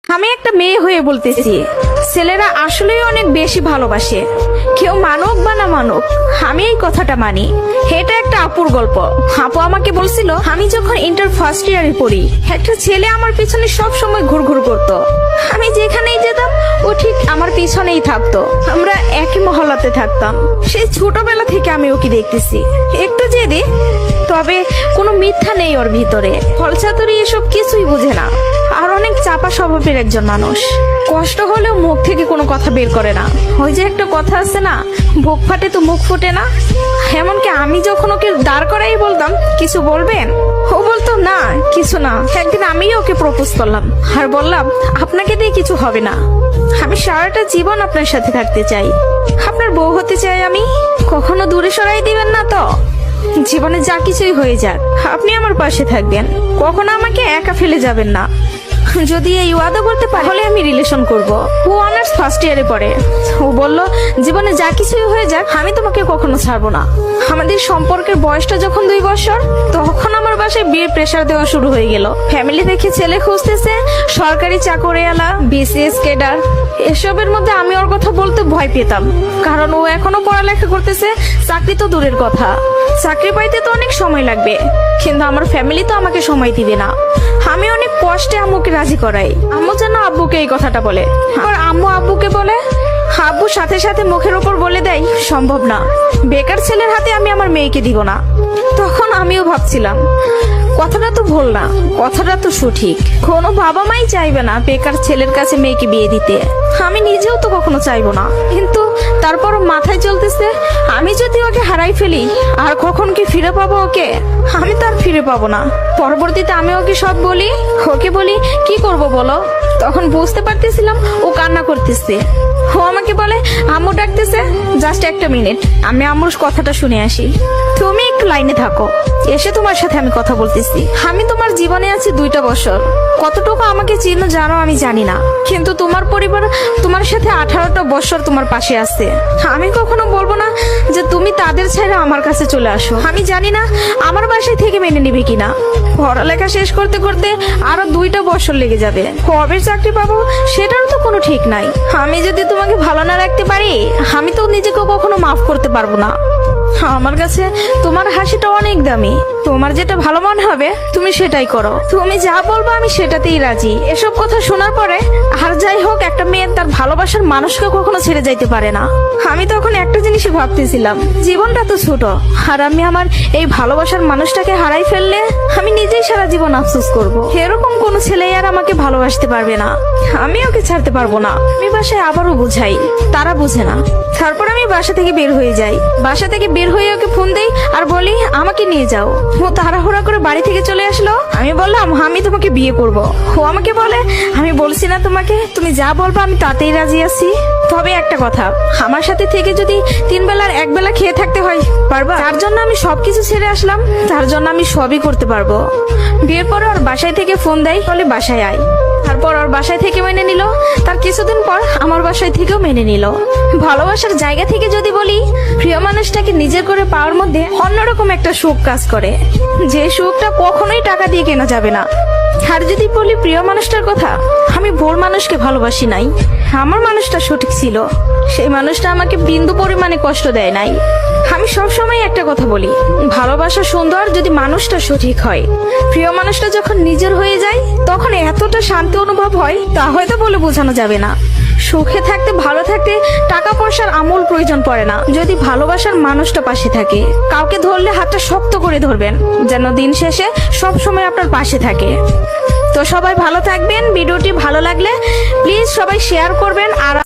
আমি একটা মেয়ে হয়ে বলতেছি, ছেলেরা আসলেই অনেক বেশি ভালোবাসে। কেউ মানুক বা না মানুক, আমি এই কথাটা মানি। এটা একটা আপুর গল্প। আপু আমাকে বলছিল, আমি যখন ইন্টার ফার্স্ট ইয়ারে পড়ি, একটা ছেলে আমার পিছনে সব সময় ঘুরঘুর করতো। আমি যেখানেই যেতাম ও ঠিক আমার পিছনেই থাকতো। আমরা একই মহল্লাতে থাকতাম। সেই ছোটবেলা থেকে আমি ওকে দেখতেছি। একটু জেদি, তবে কোনো মিথ্যা নেই ওর ভিতরে। ফলচাতুরি এসব কিছুই বুঝে না, আর অনেক চাপা স্বভাবের একজন মানুষ। কষ্ট হলেও মুখ থেকে কোনো কথা বের করে না। ওই যে একটা কথা আছে না, বুক ফাটে তো মুখ ফোটে না। এমনকি আমি যখন ওকে দাঁড় করাই বলতাম, কিছু বলবেন, ও বলতো না কিছু না। একদিন আমিও ওকে প্রপোজ করলাম আর বললাম, আপনাকে দিয়ে কিছু হবে না, আমি সারাটা জীবন আপনার সাথে থাকতে চাই, আপনার বউ হতে চাই আমি। কখনো দূরে সরাই দিবেন না তো? জীবনে যা কিছুই হয়ে যাক, আপনি আমার পাশে থাকবেন, কখনো আমাকে একা ফেলে যাবেন না। যদি এই ওয়াদা করতে পারে তাহলে আমি রিলেশন করব। ও অনার্স ফার্স্ট ইয়ারে পড়ে। ও বলল, জীবনে যা কিছুই হয়ে যাক, আমি তোমাকে কখনো ছাড়বো না। আমাদের সম্পর্কের বয়সটা যখন 2 বছর, তখন আমার বাসায় বিয়ের প্রেসার দেওয়া শুরু হয়ে গেল। ফ্যামিলি দেখে ছেলে খুঁজতেছে, সরকারি চাকরিওয়ালা, বিসিএস ক্যাডার। এসবের মধ্যে আমি ওর কথা বলতে ভয় পেতাম, কারণ ও এখনো পড়ালেখা করতেছে। চাকরি তো দূরের কথা, চাকরি পাইতে তো অনেক সময় লাগবে, কিন্তু আমার ফ্যামিলি তো আমাকে সময় দিবে না। আমি অনেক কষ্টে আম্মুকে রাজি করাই। আম্মু যেন আব্বুকে এই কথাটা বলে, আর আম্মু আব্বুকে বলে। আব্বু সাথে সাথে মুখের উপর বলে দেয়, সম্ভব না, বেকার ছেলের হাতে আমি আমার মেয়েকে দিব না। তখন আমিও ভাবছিলাম, কথাটা তো ভুল না, কথাটা তো সঠিক। কোনো বাবা মাই চাইবে না বেকার ছেলের কাছে মেয়েকে বিয়ে দিতে। আমি নিজেও তো কখনো চাইবো না, কিন্তু তারপর মাথায় চলতেছে, আমি যদি ওকে হারাই ফেলি, আর কখন কি ফিরে পাবো ওকে? আমি তো আর ফিরে পাবো না। পরবর্তীতে আমি ওকে সব বলি, ওকে বলি কি করব বলো। তখন বুঝতে পারতেছিলাম ও কান্না করতেছে। ও আমাকে বলে, আম্মু ডাকতেছে, জাস্ট একটা মিনিট, আমি আম্মুর কথাটা শুনে আসি। তুমি একটু লাইনে থাকো, এসে তোমার সাথে আমি কথা বলতেছি। আমি তোমার জীবনে আছি 2টা বছর, কতটুকু আমাকে চিনো জানো আমি জানি না, কিন্তু তোমার পরিবার তোমার সাথে 18টা বছর তোমার পাশে আছে। আমি কখনো বলবো না যে তুমি তাদের ছেড়ে আমার কাছে চলে আসো। আমি জানি না আমার বাসায় থেকে মেনে নিবে কিনা। পড়ালেখা শেষ করতে করতে আরো 2টা বছর লেগে যাবে, কবে চাকরি পাবো সেটারও তো কোনো ঠিক নাই। আমি যদি তোমাকে ভালো না রাখতে পারি, আমি তো নিজেকে কখনো মাফ করতে পারবো না। আমার কাছে তোমার হাসিটা অনেক দামি। তোমার যেটা ভালো মনে হবে তুমি সেটাই করো। তুমি যা বলবো আমি সেটাতেই রাজি। এসব কথা শোনার পরে, আর যাই হোক, একটা মেয়ে তার ভালোবাসার মানুষকে কখনো ছেড়ে যাইতে পারে না। আমি তখন একটা জিনিসই ভাবতেছিলাম, জীবনটা তো ছোট, আর আমি আমার এই ভালোবাসার মানুষটাকে হারাই ফেললে আমি নিজেই সারা জীবন আফসোস করব। এরকম কোনো ছেলে আর আমাকে ভালোবাসতে পারবে না, আমি ওকে ছাড়তে পারবো না। আমি বাসায় আবারও বুঝাই, তারা বুঝে না। তারপর আমি বাসা থেকে বের হয়ে যাই। বাসা থেকে বের হয়ে ওকে ফোন দেই আর বলি, আমাকে নিয়ে যাও। ও তাড়াহুড়া করে বাড়ি থেকে চলে আসলো। আমি বললাম, আমি তোমাকে বিয়ে করব। ও আমাকে বলে, আমি বলছি না তোমাকে, তুমি যা বলবো আমি তাতেই রাজি আছি। তবে একটা কথা, আমার সাথে থেকে যদি 3 বেলার 1 বেলা খেয়ে থাকতে হয়, পারবা? তার জন্য আমি সবকিছু ছেড়ে আসলাম, তার জন্য আমি সবই করতে পারবো। বিয়ের পরে ওর বাসায় থেকে ফোন দেয়, বলে বাসায় আয়। তারপর ওর বাসায় থেকে মেনে নিল। তার কিছুদিন পর আমার বাসায় থেকেও মেনে নিল। ভালোবাসার জায়গা থেকে যদি বলি, প্রিয় মানুষটাকে নিজের করে পাওয়ার মধ্যে অন্যরকম একটা সুখ কাজ করে, যে সুখটা কখনোই টাকা দিয়ে কেনা যাবে না। আর যদি বলি প্রিয় মানুষটার কথা, আমি ভুল মানুষকে ভালোবাসি নাই, আমার মানুষটা সঠিক ছিল। সেই মানুষটা আমাকে বিন্দু পরিমাণে কষ্ট দেয় নাই। আমি সবসময় একটা কথা বলি, ভালোবাসা সুন্দর যদি মানুষটা সঠিক হয়। প্রিয় মানুষটা যখন নিজের হয়ে যায়, তখন এতটা শান্তি অনুভব হয়, তা হয়তো বলে বোঝানো যাবে না। সুখে থাকতে, ভালো থাকতে টাকা পয়সার আমূল প্রয়োজন পড়ে না, যদি ভালোবাসার মানুষটা পাশে থাকে। কাউকে ধরলে হাতটা শক্ত করে ধরবেন, যেন দিন শেষে সব সময় আপনার পাশে থাকে। তো সবাই ভালো থাকবেন। ভিডিওটি ভালো লাগলে প্লিজ সবাই শেয়ার করবেন। আর